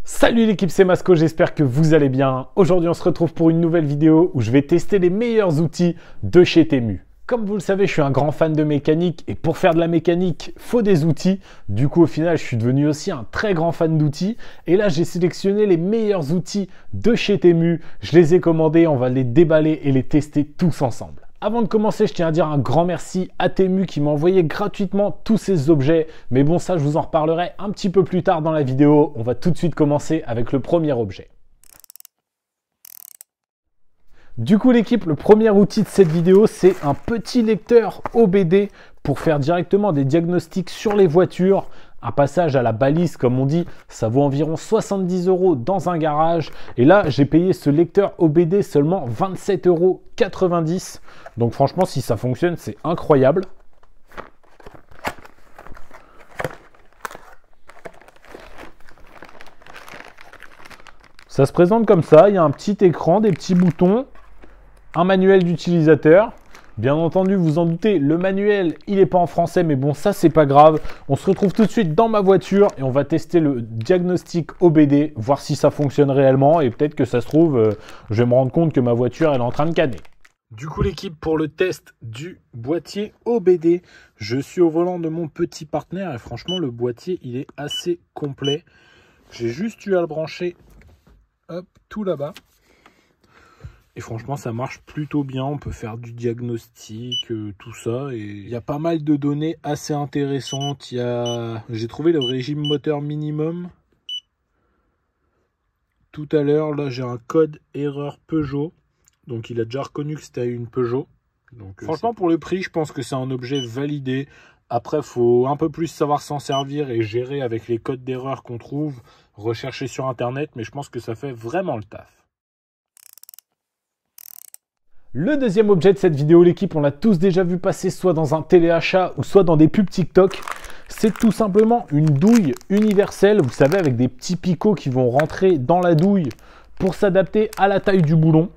Salut l'équipe, c'est Masco, j'espère que vous allez bien. Aujourd'hui on se retrouve pour une nouvelle vidéo où je vais tester les meilleurs outils de chez Temu. Comme vous le savez, je suis un grand fan de mécanique et pour faire de la mécanique, il faut des outils. Du coup, au final, je suis devenu aussi un très grand fan d'outils. Et là, j'ai sélectionné les meilleurs outils de chez Temu. Je les ai commandés, on va les déballer et les tester tous ensemble. Avant de commencer, je tiens à dire un grand merci à Temu qui m'a envoyé gratuitement tous ces objets. Mais bon, ça, je vous en reparlerai un petit peu plus tard dans la vidéo. On va tout de suite commencer avec le premier objet. Du coup l'équipe, le premier outil de cette vidéo, c'est un petit lecteur OBD pour faire directement des diagnostics sur les voitures. Un passage à la balise, comme on dit, ça vaut environ 70 € dans un garage. Et là, j'ai payé ce lecteur OBD seulement 27,90 €. Donc franchement, si ça fonctionne, c'est incroyable. Ça se présente comme ça, il y a un petit écran, des petits boutons. Un manuel d'utilisateur. Bien entendu, vous en doutez, le manuel, il n'est pas en français, mais bon, ça, c'est pas grave. On se retrouve tout de suite dans ma voiture et on va tester le diagnostic OBD, voir si ça fonctionne réellement et peut-être que ça se trouve, je vais me rendre compte que ma voiture, elle est en train de canner. Du coup, l'équipe, pour le test du boîtier OBD, je suis au volant de mon petit partenaire et franchement, le boîtier, il est assez complet. J'ai juste eu à le brancher, hop, tout là-bas. Et franchement, ça marche plutôt bien. On peut faire du diagnostic, tout ça. Et il y a pas mal de données assez intéressantes. J'ai trouvé le régime moteur minimum. Tout à l'heure, là, j'ai un code erreur Peugeot. Donc, il a déjà reconnu que c'était une Peugeot. Donc, franchement, pour le prix, je pense que c'est un objet validé. Après, il faut un peu plus savoir s'en servir et gérer avec les codes d'erreur qu'on trouve. Rechercher sur Internet. Mais je pense que ça fait vraiment le taf. Le deuxième objet de cette vidéo, l'équipe, on l'a tous déjà vu passer soit dans un téléachat ou soit dans des pubs TikTok. C'est tout simplement une douille universelle, vous savez, avec des petits picots qui vont rentrer dans la douille pour s'adapter à la taille du boulon.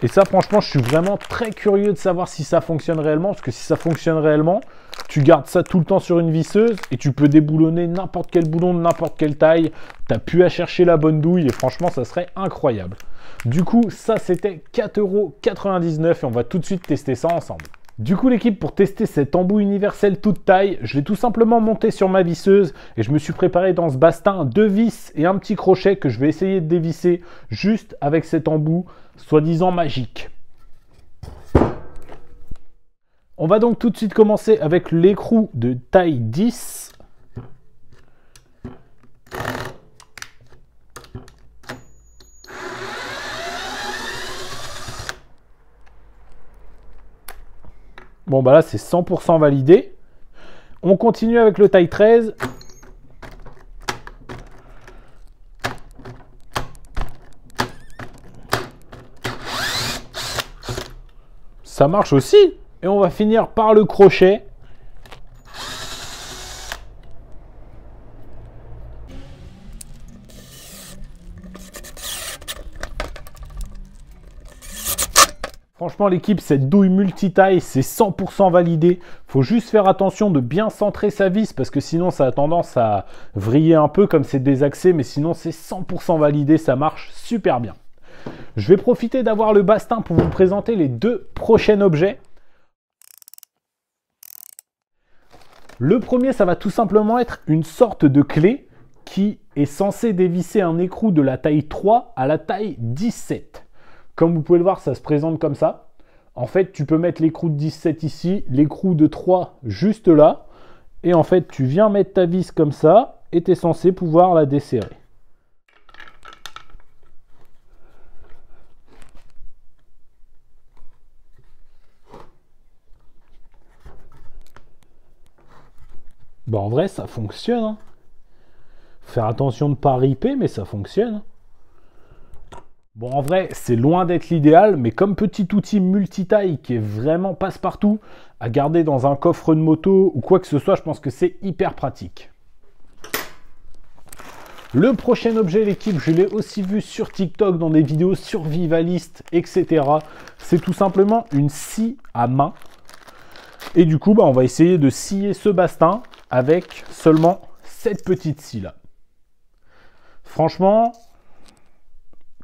Et ça, franchement, je suis vraiment très curieux de savoir si ça fonctionne réellement, parce que si ça fonctionne réellement, tu gardes ça tout le temps sur une visseuse et tu peux déboulonner n'importe quel boulon de n'importe quelle taille. Tu n'as plus à chercher la bonne douille et franchement, ça serait incroyable. Du coup, ça, c'était 4,99 € et on va tout de suite tester ça ensemble. Du coup, l'équipe, pour tester cet embout universel toute taille, je l'ai tout simplement monté sur ma visseuse et je me suis préparé dans ce bastin 2 vis et un petit crochet que je vais essayer de dévisser juste avec cet embout, soi-disant magique. On va donc tout de suite commencer avec l'écrou de taille 10. Bon, bah là, c'est 100% validé. On continue avec le taille 13. Ça marche aussi. Et on va finir par le crochet. Franchement l'équipe, cette douille multitaille, c'est 100% validé. Faut juste faire attention de bien centrer sa vis parce que sinon ça a tendance à vriller un peu comme c'est désaxé. Mais sinon c'est 100% validé, ça marche super bien. Je vais profiter d'avoir le bastin pour vous présenter les deux prochains objets. Le premier, ça va tout simplement être une sorte de clé qui est censée dévisser un écrou de la taille 3 à la taille 17. Comme vous pouvez le voir, ça se présente comme ça. En fait, tu peux mettre l'écrou de 17 ici, l'écrou de 3 juste là. Et en fait, tu viens mettre ta vis comme ça et tu es censé pouvoir la desserrer. Bon, en vrai, ça fonctionne. Hein. Faire attention de ne pas riper, mais ça fonctionne. Bon, en vrai, c'est loin d'être l'idéal, mais comme petit outil multitaille qui est vraiment passe-partout, à garder dans un coffre de moto ou quoi que ce soit, je pense que c'est hyper pratique. Le prochain objet, l'équipe, je l'ai aussi vu sur TikTok dans des vidéos survivalistes, etc. C'est tout simplement une scie à main. Et du coup, on va essayer de scier ce bastin avec seulement cette petite scie là. Franchement,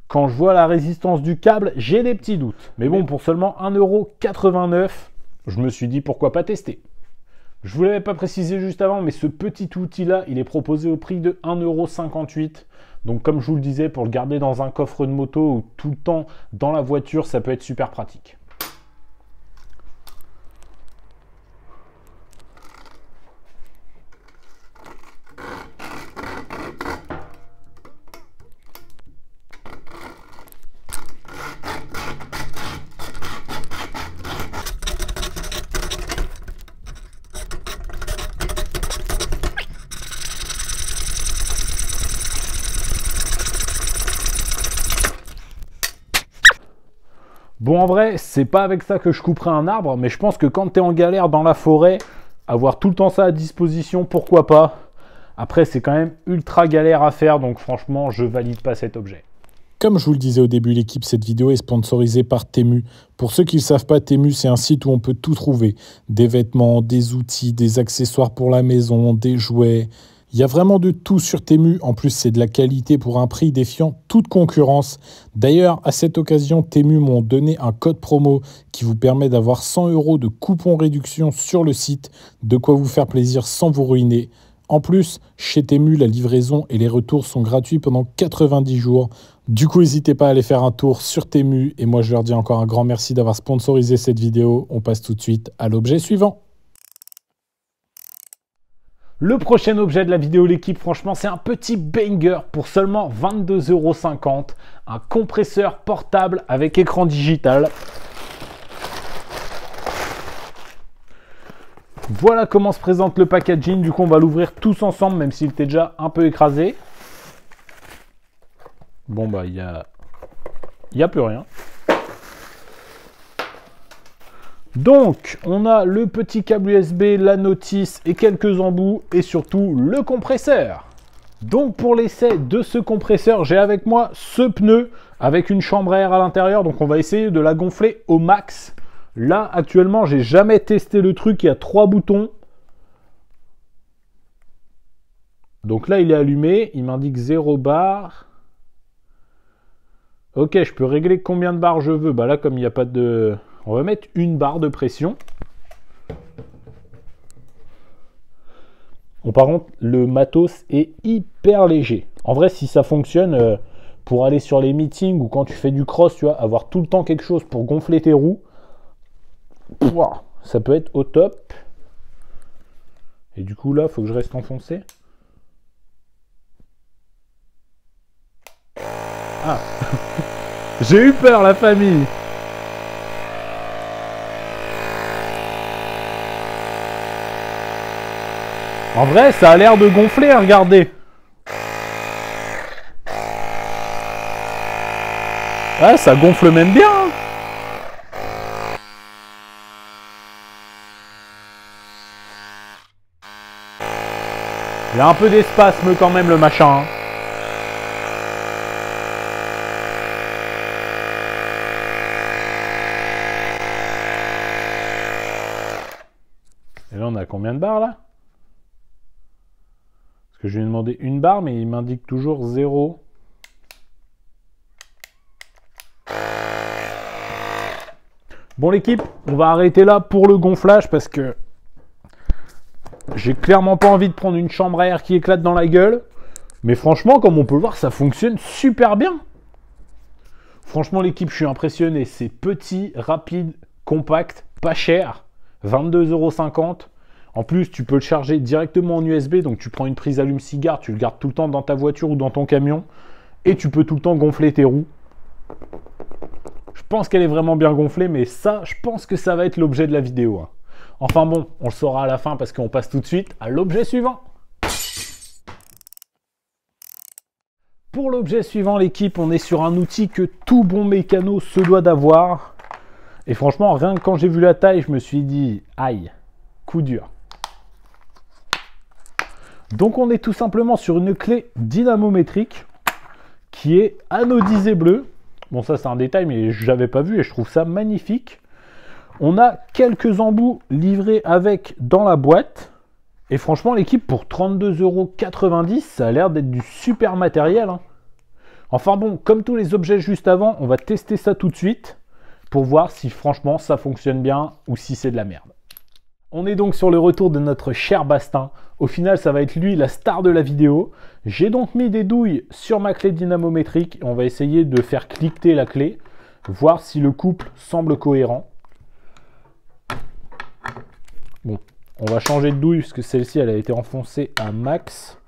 quand je vois la résistance du câble, j'ai des petits doutes. Mais bon, pour seulement 1,89 €, je me suis dit pourquoi pas tester. Je ne vous l'avais pas précisé juste avant, mais ce petit outil-là, il est proposé au prix de 1,58 €. Donc comme je vous le disais, pour le garder dans un coffre de moto ou tout le temps dans la voiture, ça peut être super pratique. Bon, en vrai, c'est pas avec ça que je couperai un arbre, mais je pense que quand tu es en galère dans la forêt, avoir tout le temps ça à disposition, pourquoi pas. Après, c'est quand même ultra galère à faire, donc franchement, je valide pas cet objet. Comme je vous le disais au début, l'équipe, cette vidéo est sponsorisée par Temu. Pour ceux qui ne le savent pas, Temu, c'est un site où on peut tout trouver. Des vêtements, des outils, des accessoires pour la maison, des jouets. Il y a vraiment de tout sur Temu. En plus, c'est de la qualité pour un prix défiant toute concurrence. D'ailleurs, à cette occasion, Temu m'ont donné un code promo qui vous permet d'avoir 100 € de coupon réduction sur le site. De quoi vous faire plaisir sans vous ruiner. En plus, chez Temu, la livraison et les retours sont gratuits pendant 90 jours. Du coup, n'hésitez pas à aller faire un tour sur Temu. Et moi, je leur dis encore un grand merci d'avoir sponsorisé cette vidéo. On passe tout de suite à l'objet suivant. Le prochain objet de la vidéo, l'équipe, franchement, c'est un petit banger pour seulement 22,50 €. Un compresseur portable avec écran digital. Voilà comment se présente le packaging. Du coup, on va l'ouvrir tous ensemble, même s'il était déjà un peu écrasé. Bon, bah, il y a plus rien. Donc, on a le petit câble USB, la notice et quelques embouts et surtout le compresseur. Donc, pour l'essai de ce compresseur, j'ai avec moi ce pneu avec une chambre à air à l'intérieur. Donc, on va essayer de la gonfler au max. Là, actuellement, j'ai jamais testé le truc. Il y a 3 boutons. Donc là, il est allumé. Il m'indique 0 bar. Ok, je peux régler combien de bars je veux. Bah là, comme il n'y a pas de... On va mettre une barre de pression. Bon, par contre, le matos est hyper léger. En vrai, si ça fonctionne, pour aller sur les meetings ou quand tu fais du cross, tu vois, avoir tout le temps quelque chose pour gonfler tes roues, ça peut être au top. Et du coup, là, il faut que je reste enfoncé. Ah. J'ai eu peur, la famille. En vrai, ça a l'air de gonfler, hein, regardez. Ouais, ça gonfle même bien. Hein. Il y a un peu d'espasme quand même, le machin. Hein. Et là, on a combien de barres, là? Parce que je lui ai demandé une barre, mais il m'indique toujours 0. Bon, l'équipe, on va arrêter là pour le gonflage parce que j'ai clairement pas envie de prendre une chambre à air qui éclate dans la gueule. Mais franchement, comme on peut le voir, ça fonctionne super bien. Franchement, l'équipe, je suis impressionné. C'est petit, rapide, compact, pas cher. 22,50 €. En plus, tu peux le charger directement en USB. Donc, tu prends une prise allume-cigare, tu le gardes tout le temps dans ta voiture ou dans ton camion. Et tu peux tout le temps gonfler tes roues. Je pense qu'elle est vraiment bien gonflée, mais ça, je pense que ça va être l'objet de la vidéo. Hein. Enfin bon, on le saura à la fin parce qu'on passe tout de suite à l'objet suivant. Pour l'objet suivant, l'équipe, on est sur un outil que tout bon mécano se doit d'avoir. Et franchement, rien que quand j'ai vu la taille, je me suis dit, aïe, coup dur. Donc on est tout simplement sur une clé dynamométrique qui est anodisée bleue. Bon, ça c'est un détail, mais je n'avais pas vu et je trouve ça magnifique. On a quelques embouts livrés avec dans la boîte. Et franchement, l'équipe, pour 32,90 €, ça a l'air d'être du super matériel, hein. Enfin bon, comme tous les objets juste avant, on va tester ça tout de suite pour voir si franchement ça fonctionne bien ou si c'est de la merde. On est donc sur le retour de notre cher Bastien. Au final, ça va être lui la star de la vidéo. J'ai donc mis des douilles sur ma clé dynamométrique et on va essayer de faire cliqueter la clé, voir si le couple semble cohérent. Bon, on va changer de douille parce que celle-ci, elle a été enfoncée à max.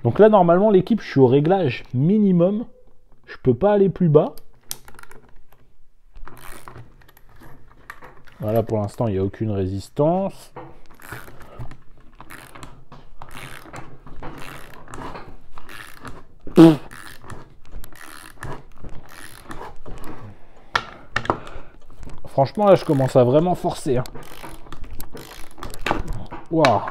Donc là, normalement, l'équipe, je suis au réglage minimum. Je peux pas aller plus bas. Voilà, pour l'instant, il n'y a aucune résistance. Franchement, là, je commence à vraiment forcer, hein. Waouh.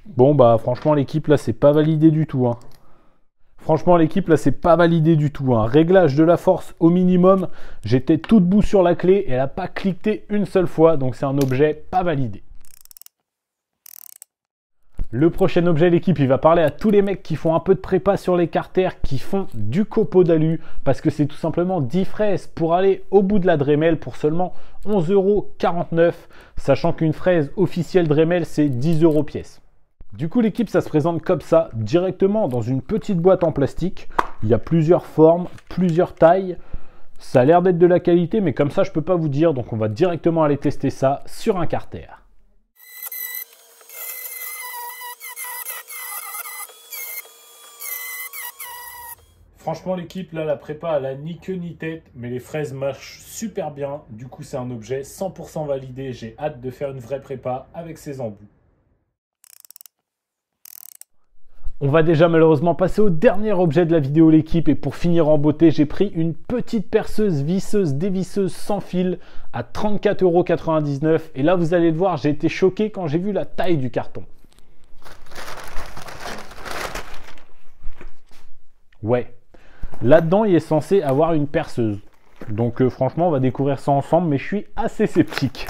Bon, bah, franchement, l'équipe, là, c'est pas validé du tout, hein. Franchement, l'équipe, là, c'est pas validé du tout, hein. Réglage de la force au minimum. J'étais tout debout sur la clé et elle n'a pas cliqueté une seule fois. Donc, c'est un objet pas validé. Le prochain objet, l'équipe, il va parler à tous les mecs qui font un peu de prépa sur les carters, qui font du copeau d'alu, parce que c'est tout simplement 10 fraises pour aller au bout de la Dremel pour seulement 11,49 €, sachant qu'une fraise officielle Dremel, c'est 10 € pièce. Du coup, l'équipe, ça se présente comme ça, directement dans une petite boîte en plastique. Il y a plusieurs formes, plusieurs tailles. Ça a l'air d'être de la qualité, mais comme ça, je ne peux pas vous dire. Donc, on va directement aller tester ça sur un carter. Franchement, l'équipe, là, la prépa, elle a ni queue ni tête, mais les fraises marchent super bien. Du coup, c'est un objet 100% validé. J'ai hâte de faire une vraie prépa avec ces embouts. On va déjà malheureusement passer au dernier objet de la vidéo, l'équipe. Et pour finir en beauté, j'ai pris une petite perceuse visseuse dévisseuse sans fil à 34,99 €. Et là, vous allez le voir, j'ai été choqué quand j'ai vu la taille du carton. Ouais. Là-dedans, il est censé avoir une perceuse. Donc franchement, on va découvrir ça ensemble, mais je suis assez sceptique.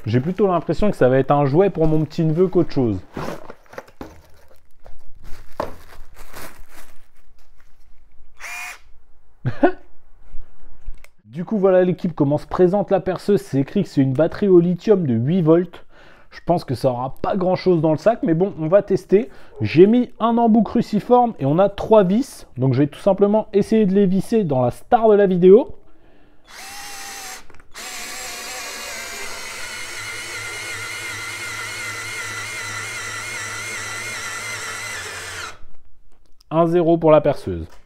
J'ai plutôt l'impression que ça va être un jouet pour mon petit-neveu qu'autre chose. Du coup, voilà l'équipe, comment se présente la perceuse. C'est écrit que c'est une batterie au lithium de 8 volts. Je pense que ça n'aura pas grand chose dans le sac, mais bon, on va tester. J'ai mis un embout cruciforme et on a 3 vis. Donc je vais tout simplement essayer de les visser dans la star de la vidéo. « 1-0 pour la perceuse. «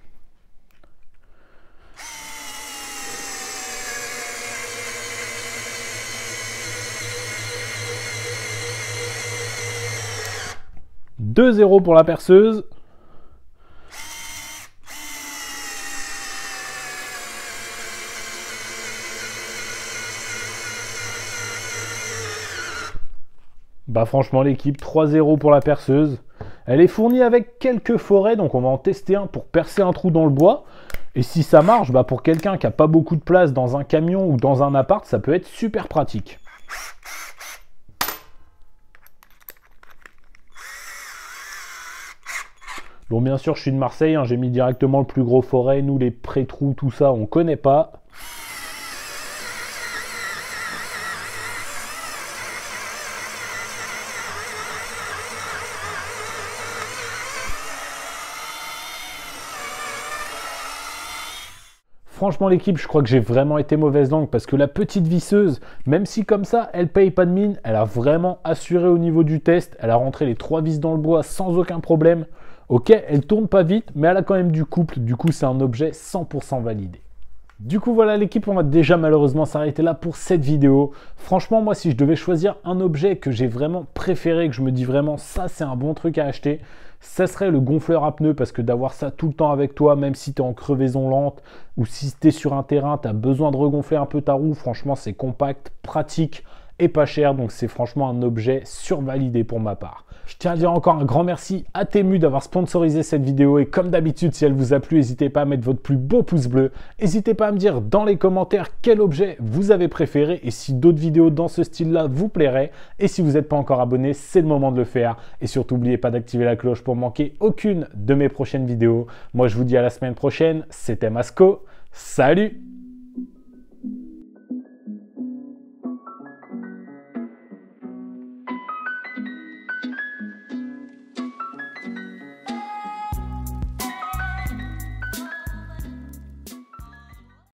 2-0 pour la perceuse. » Bah franchement l'équipe, 3-0 pour la perceuse. Elle est fournie avec quelques forêts, donc on va en tester un pour percer un trou dans le bois. Et si ça marche, bah pour quelqu'un qui n'a pas beaucoup de place dans un camion ou dans un appart, ça peut être super pratique. Bon, bien sûr, je suis de Marseille, hein, j'ai mis directement le plus gros forêt. Nous, les pré-trous, tout ça, on connaît pas. Franchement, l'équipe, je crois que j'ai vraiment été mauvaise langue parce que la petite visseuse, même si comme ça, elle paye pas de mine, elle a vraiment assuré au niveau du test. Elle a rentré les 3 vis dans le bois sans aucun problème. Ok, elle tourne pas vite, mais elle a quand même du couple. Du coup, c'est un objet 100% validé. Du coup, voilà l'équipe, on va déjà malheureusement s'arrêter là pour cette vidéo. Franchement, moi, si je devais choisir un objet que j'ai vraiment préféré, que je me dis vraiment, ça, c'est un bon truc à acheter, ça serait le gonfleur à pneus, parce que d'avoir ça tout le temps avec toi, même si tu es en crevaison lente ou si tu es sur un terrain, tu as besoin de regonfler un peu ta roue, franchement, c'est compact, pratique et pas cher, donc c'est franchement un objet survalidé pour ma part. Je tiens à dire encore un grand merci à Temu d'avoir sponsorisé cette vidéo et comme d'habitude, si elle vous a plu, n'hésitez pas à mettre votre plus beau pouce bleu. N'hésitez pas à me dire dans les commentaires quel objet vous avez préféré et si d'autres vidéos dans ce style-là vous plairaient. Et si vous n'êtes pas encore abonné, c'est le moment de le faire. Et surtout, n'oubliez pas d'activer la cloche pour manquer aucune de mes prochaines vidéos. Moi, je vous dis à la semaine prochaine. C'était Masco. Salut!